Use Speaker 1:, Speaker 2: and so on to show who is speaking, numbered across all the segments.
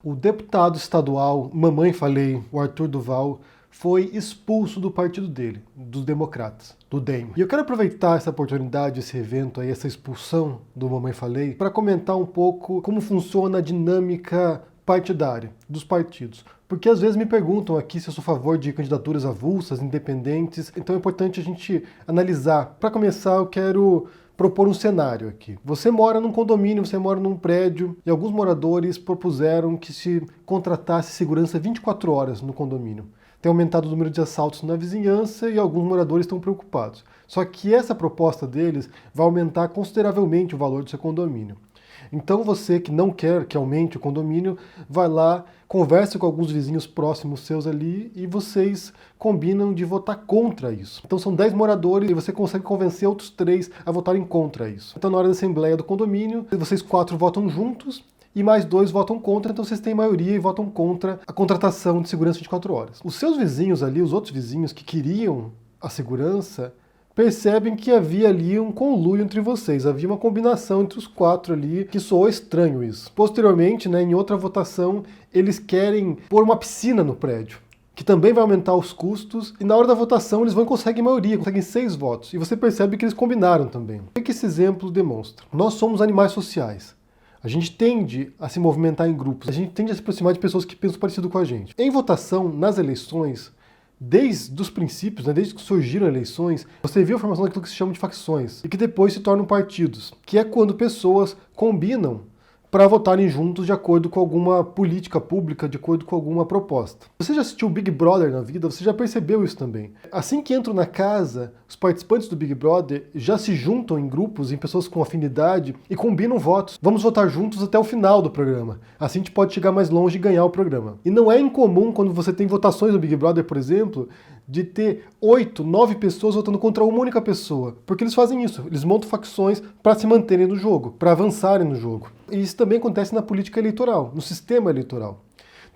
Speaker 1: O deputado estadual Mamãe Falei, o Arthur Duval, foi expulso do partido dele, dos Democratas, do DEM. E eu quero aproveitar essa oportunidade, esse evento aí, essa expulsão do Mamãe Falei, para comentar um pouco como funciona a dinâmica partidária dos partidos. Porque às vezes me perguntam aqui se eu sou a favor de candidaturas avulsas, independentes, então é importante a gente analisar. Para começar, eu quero propor um cenário aqui. Você mora num condomínio, você mora num prédio, e alguns moradores propuseram que se contratasse segurança 24 horas no condomínio. Tem aumentado o número de assaltos na vizinhança e alguns moradores estão preocupados. Só que essa proposta deles vai aumentar consideravelmente o valor do seu condomínio. Então você que não quer que aumente o condomínio, vai lá, conversa com alguns vizinhos próximos seus ali e vocês combinam de votar contra isso. Então são 10 moradores e você consegue convencer outros 3 a votarem contra isso. Então na hora da assembleia do condomínio, vocês 4 votam juntos e mais 2 votam contra, então vocês têm maioria e votam contra a contratação de segurança 24 horas. Os seus vizinhos ali, os outros vizinhos que queriam a segurança, percebem que havia ali um conluio entre vocês, havia uma combinação entre os 4 ali, que soou estranho isso. Posteriormente, em outra votação, eles querem pôr uma piscina no prédio, que também vai aumentar os custos, e na hora da votação eles conseguem maioria, conseguem 6 votos, e você percebe que eles combinaram também. O que esse exemplo demonstra? Nós somos animais sociais. A gente tende a se movimentar em grupos, a gente tende a se aproximar de pessoas que pensam parecido com a gente. Em votação, nas eleições, desde os princípios, desde que surgiram eleições, você viu a formação daquilo que se chama de facções, e que depois se tornam partidos, que é quando pessoas combinam para votarem juntos de acordo com alguma política pública, de acordo com alguma proposta. Você já assistiu Big Brother na vida, você já percebeu isso também. Assim que entram na casa, os participantes do Big Brother já se juntam em grupos, em pessoas com afinidade, e combinam votos. Vamos votar juntos até o final do programa. Assim a gente pode chegar mais longe e ganhar o programa. E não é incomum quando você tem votações no Big Brother, por exemplo, de ter 8, 9 pessoas votando contra uma única pessoa. Porque eles fazem isso, eles montam facções para se manterem no jogo, para avançarem no jogo. E isso também acontece na política eleitoral, no sistema eleitoral.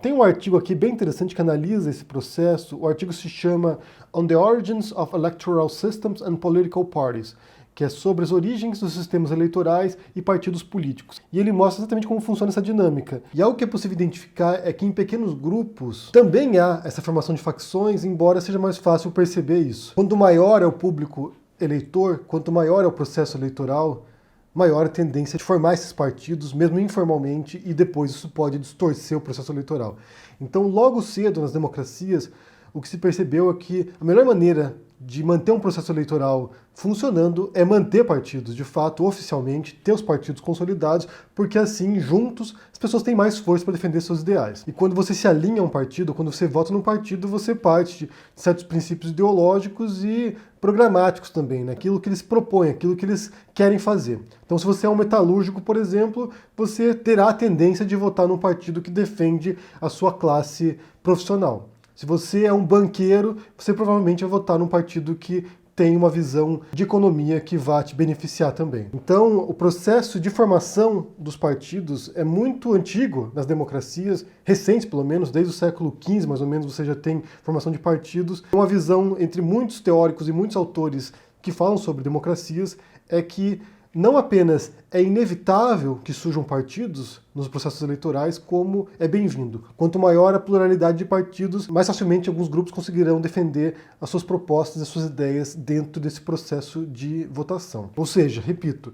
Speaker 1: Tem um artigo aqui bem interessante que analisa esse processo. O artigo se chama On the Origins of Electoral Systems and Political Parties, que é sobre as origens dos sistemas eleitorais e partidos políticos. E ele mostra exatamente como funciona essa dinâmica. E algo que é possível identificar é que em pequenos grupos também há essa formação de facções, embora seja mais fácil perceber isso. Quanto maior é o público eleitor, quanto maior é o processo eleitoral, maior a tendência de formar esses partidos, mesmo informalmente, e depois isso pode distorcer o processo eleitoral. Então, logo cedo nas democracias, o que se percebeu é que a melhor maneira de manter um processo eleitoral funcionando é manter partidos, de fato, oficialmente, ter os partidos consolidados, porque assim, juntos, as pessoas têm mais força para defender seus ideais. E quando você se alinha a um partido, quando você vota num partido, você parte de certos princípios ideológicos e programáticos também, aquilo que eles propõem, aquilo que eles querem fazer. Então, se você é um metalúrgico, por exemplo, você terá a tendência de votar num partido que defende a sua classe profissional. Se você é um banqueiro, você provavelmente vai votar num partido que tem uma visão de economia que vai te beneficiar também. Então, o processo de formação dos partidos é muito antigo nas democracias, recentes pelo menos, desde o século XV mais ou menos, você já tem formação de partidos. Uma visão entre muitos teóricos e muitos autores que falam sobre democracias é que não apenas é inevitável que surjam partidos nos processos eleitorais, como é bem-vindo. Quanto maior a pluralidade de partidos, mais facilmente alguns grupos conseguirão defender as suas propostas e as suas ideias dentro desse processo de votação. Ou seja, repito,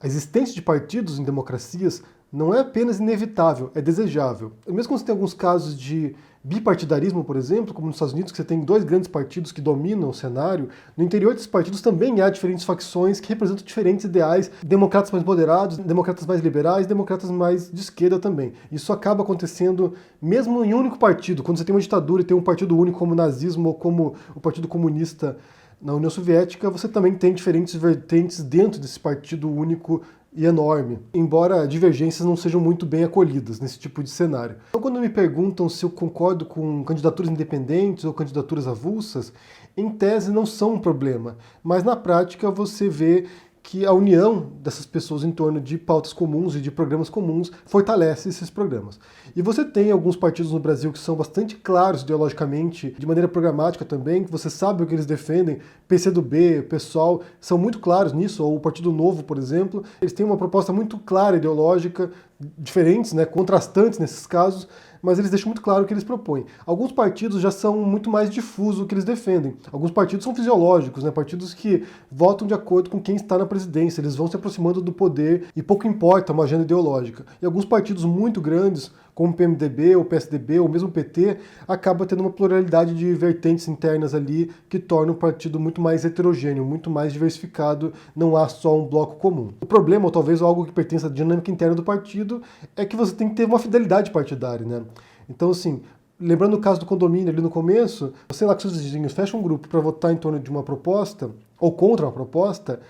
Speaker 1: a existência de partidos em democracias não é apenas inevitável, é desejável. Mesmo quando você tem alguns casos de bipartidarismo, por exemplo, como nos Estados Unidos, que você tem 2 grandes partidos que dominam o cenário, no interior desses partidos também há diferentes facções que representam diferentes ideais, democratas mais moderados, democratas mais liberais, democratas mais de esquerda também. Isso acaba acontecendo mesmo em um único partido, quando você tem uma ditadura e tem um partido único como o nazismo ou como o Partido Comunista na União Soviética, você também tem diferentes vertentes dentro desse partido único e enorme, embora divergências não sejam muito bem acolhidas nesse tipo de cenário. Então, quando me perguntam se eu concordo com candidaturas independentes ou candidaturas avulsas, em tese não são um problema, mas na prática você vê que a união dessas pessoas em torno de pautas comuns e de programas comuns fortalece esses programas. E você tem alguns partidos no Brasil que são bastante claros ideologicamente, de maneira programática também, que você sabe o que eles defendem. PCdoB, PSOL, são muito claros nisso, ou o Partido Novo, por exemplo. Eles têm uma proposta muito clara ideológica, diferentes, né, contrastantes nesses casos, mas eles deixam muito claro o que eles propõem. Alguns partidos já são muito mais difusos o que eles defendem. Alguns partidos são fisiológicos, né, partidos que votam de acordo com quem está na presidência, eles vão se aproximando do poder e pouco importa uma agenda ideológica. E alguns partidos muito grandes, como o PMDB, ou PSDB, ou mesmo o PT, acaba tendo uma pluralidade de vertentes internas ali que torna o partido muito mais heterogêneo, muito mais diversificado, não há só um bloco comum. O problema, ou talvez algo que pertence à dinâmica interna do partido, é que você tem que ter uma fidelidade partidária, né? Então, assim, lembrando o caso do condomínio ali no começo, você lá com seus vizinhos fecha um grupo para votar em torno de uma proposta, ou contra uma proposta,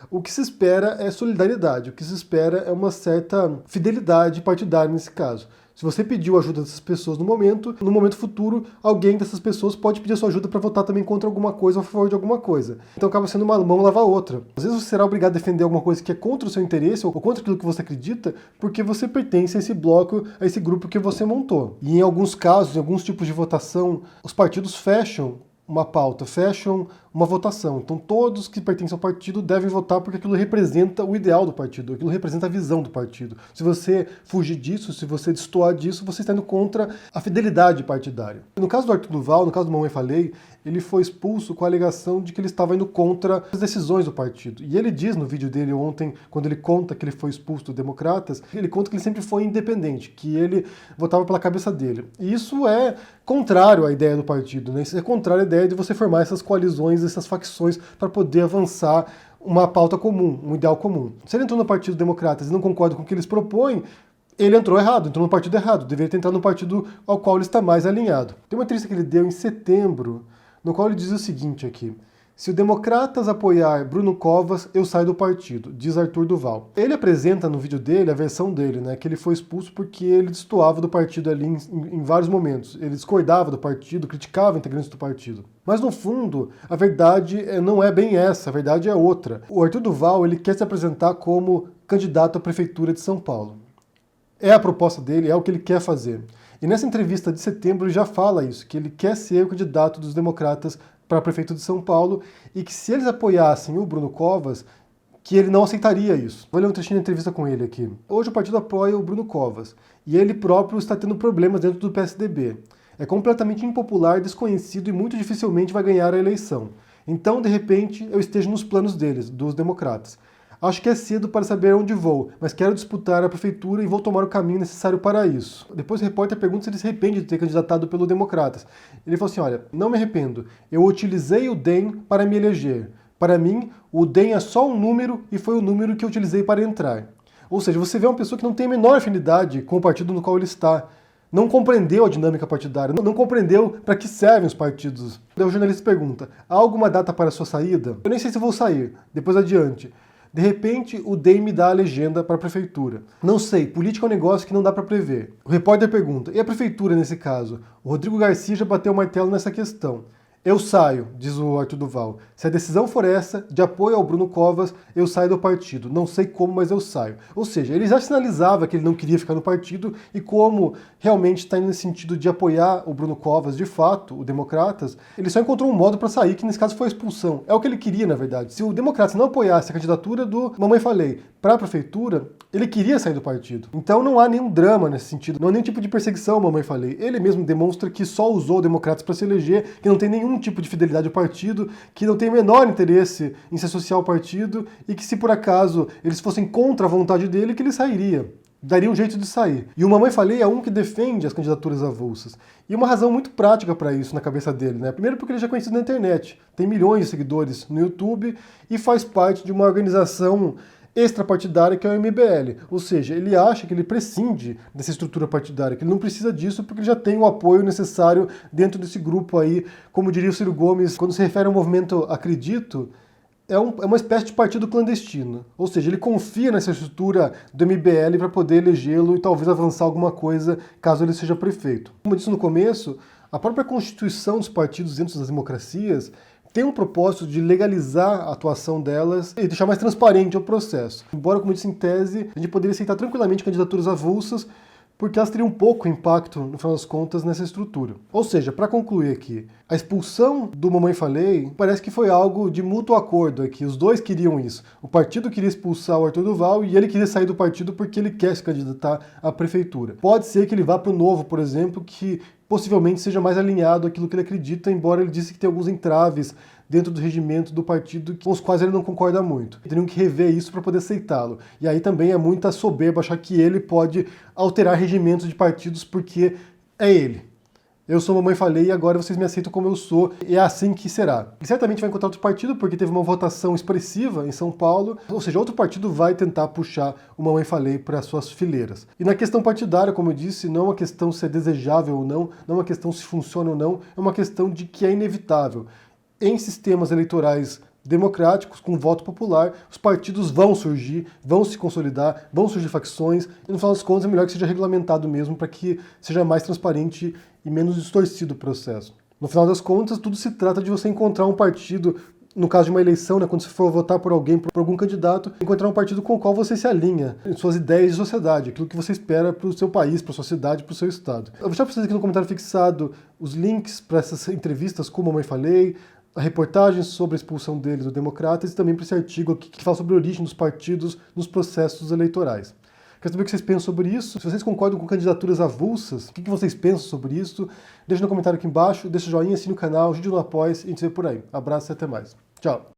Speaker 1: o que se espera é solidariedade, o que se espera é uma certa fidelidade partidária nesse caso. Se você pediu ajuda dessas pessoas no momento futuro, alguém dessas pessoas pode pedir a sua ajuda para votar também contra alguma coisa ou a favor de alguma coisa. Então acaba sendo uma mão lavar a outra. Às vezes você será obrigado a defender alguma coisa que é contra o seu interesse ou contra aquilo que você acredita, porque você pertence a esse bloco, a esse grupo que você montou. E em alguns casos, em alguns tipos de votação, os partidos fecham uma pauta, fecham uma votação. Então todos que pertencem ao partido devem votar porque aquilo representa o ideal do partido, aquilo representa a visão do partido. Se você fugir disso, se você destoar disso, você está indo contra a fidelidade partidária. No caso do Arthur Duval, no caso do Mamãe Falei, ele foi expulso com a alegação de que ele estava indo contra as decisões do partido. E ele diz no vídeo dele ontem, quando ele conta que ele foi expulso do Democratas, ele conta que ele sempre foi independente, que ele votava pela cabeça dele. E isso é contrário à ideia do partido, né? Isso é contrário à ideia de você formar essas coalizões, essas facções para poder avançar uma pauta comum, um ideal comum. Se ele entrou no Partido Democratas e não concorda com o que eles propõem, ele entrou errado, entrou no partido errado, deveria ter entrado no partido ao qual ele está mais alinhado. Tem uma entrevista que ele deu em setembro, no qual ele diz o seguinte aqui: se o Democratas apoiar Bruno Covas, eu saio do partido, diz Arthur Duval. Ele apresenta no vídeo dele a versão dele, né, que ele foi expulso porque ele destoava do partido ali em vários momentos. Ele discordava do partido, criticava integrantes do partido. Mas no fundo, a verdade não é bem essa, a verdade é outra. O Arthur Duval, ele quer se apresentar como candidato à prefeitura de São Paulo. É a proposta dele, é o que ele quer fazer. E nessa entrevista de setembro ele já fala isso, que ele quer ser o candidato dos democratas para prefeito de São Paulo e que se eles apoiassem o Bruno Covas, que ele não aceitaria isso. Vou ler um trechinho da entrevista com ele aqui. Hoje o partido apoia o Bruno Covas e ele próprio está tendo problemas dentro do PSDB. É completamente impopular, desconhecido e muito dificilmente vai ganhar a eleição. Então, de repente, eu esteja nos planos deles, dos democratas. Acho que é cedo para saber onde vou, mas quero disputar a prefeitura e vou tomar o caminho necessário para isso. Depois o repórter pergunta se ele se arrepende de ter candidatado pelo Democratas. Ele falou assim, olha, não me arrependo, eu utilizei o DEM para me eleger. Para mim, o DEM é só um número e foi o número que eu utilizei para entrar. Ou seja, você vê uma pessoa que não tem a menor afinidade com o partido no qual ele está. Não compreendeu a dinâmica partidária, não compreendeu para que servem os partidos. Daí o jornalista pergunta, há alguma data para a sua saída? Eu nem sei se vou sair, depois adiante. De repente, o DEM me dá a legenda para a prefeitura. Não sei, política é um negócio que não dá para prever. O repórter pergunta, e a prefeitura nesse caso? O Rodrigo Garcia já bateu o martelo nessa questão. Eu saio, diz o Arthur Duval. Se a decisão for essa, de apoio ao Bruno Covas, eu saio do partido. Não sei como, mas eu saio. Ou seja, ele já sinalizava que ele não queria ficar no partido e como realmente está indo nesse sentido de apoiar o Bruno Covas, de fato, o Democratas, ele só encontrou um modo para sair, que nesse caso foi a expulsão. É o que ele queria, na verdade. Se o Democratas não apoiasse a candidatura do Mamãe Falei para a prefeitura, ele queria sair do partido. Então não há nenhum drama nesse sentido, não há nenhum tipo de perseguição, Mamãe Falei. Ele mesmo demonstra que só usou o Democratas para se eleger, que não tem nenhum tipo de fidelidade ao partido, que não tem o menor interesse em se associar ao partido e que se por acaso eles fossem contra a vontade dele, que ele sairia. Daria um jeito de sair. E o Mamãe Falei é um que defende as candidaturas avulsas. E uma razão muito prática para isso na cabeça dele, né? Primeiro porque ele já é conhecido na internet, tem milhões de seguidores no YouTube e faz parte de uma organização extrapartidária que é o MBL. Ou seja, ele acha que ele prescinde dessa estrutura partidária, que ele não precisa disso porque ele já tem o apoio necessário dentro desse grupo aí. Como diria o Ciro Gomes, quando se refere ao movimento Acredito, é uma espécie de partido clandestino. Ou seja, ele confia nessa estrutura do MBL para poder elegê-lo e talvez avançar alguma coisa caso ele seja prefeito. Como eu disse no começo, a própria constituição dos partidos dentro das democracias tem um propósito de legalizar a atuação delas e deixar mais transparente o processo. Embora, como eu disse em tese, a gente poderia aceitar tranquilamente candidaturas avulsas, porque elas teriam pouco impacto, no final das contas, nessa estrutura. Ou seja, para concluir aqui, a expulsão do Mamãe Falei parece que foi algo de mútuo acordo aqui, os dois queriam isso. O partido queria expulsar o Arthur Duval e ele queria sair do partido porque ele quer se candidatar à prefeitura. Pode ser que ele vá para o Novo, por exemplo, que possivelmente seja mais alinhado àquilo que ele acredita, embora ele disse que tem alguns entraves dentro do regimento do partido com os quais ele não concorda muito. Teriam que rever isso para poder aceitá-lo. E aí também é muita soberba achar que ele pode alterar regimentos de partidos porque é ele. Eu sou Mamãe Falei e agora vocês me aceitam como eu sou, e é assim que será. E certamente vai encontrar outro partido, porque teve uma votação expressiva em São Paulo, ou seja, outro partido vai tentar puxar o Mamãe Falei para suas fileiras. E na questão partidária, como eu disse, não é uma questão se é desejável ou não é uma questão se funciona ou não, é uma questão de que é inevitável. Em sistemas eleitorais democráticos, com voto popular, os partidos vão surgir, vão se consolidar, vão surgir facções, e no final das contas é melhor que seja regulamentado mesmo para que seja mais transparente e menos distorcido o processo. No final das contas, tudo se trata de você encontrar um partido, no caso de uma eleição, né, quando você for votar por alguém, por algum candidato, encontrar um partido com o qual você se alinha em suas ideias de sociedade, aquilo que você espera para o seu país, para a sua cidade, para o seu estado. Eu vou deixar para vocês aqui no comentário fixado os links para essas entrevistas com a Mamãe Falei, a reportagem sobre a expulsão dele do Democratas e também para esse artigo aqui que fala sobre a origem dos partidos nos processos eleitorais. Quero saber o que vocês pensam sobre isso. Se vocês concordam com candidaturas avulsas, o que vocês pensam sobre isso? Deixa no comentário aqui embaixo, deixa o joinha, assine o canal, ajude no apoio e a gente se vê por aí. Abraço e até mais. Tchau!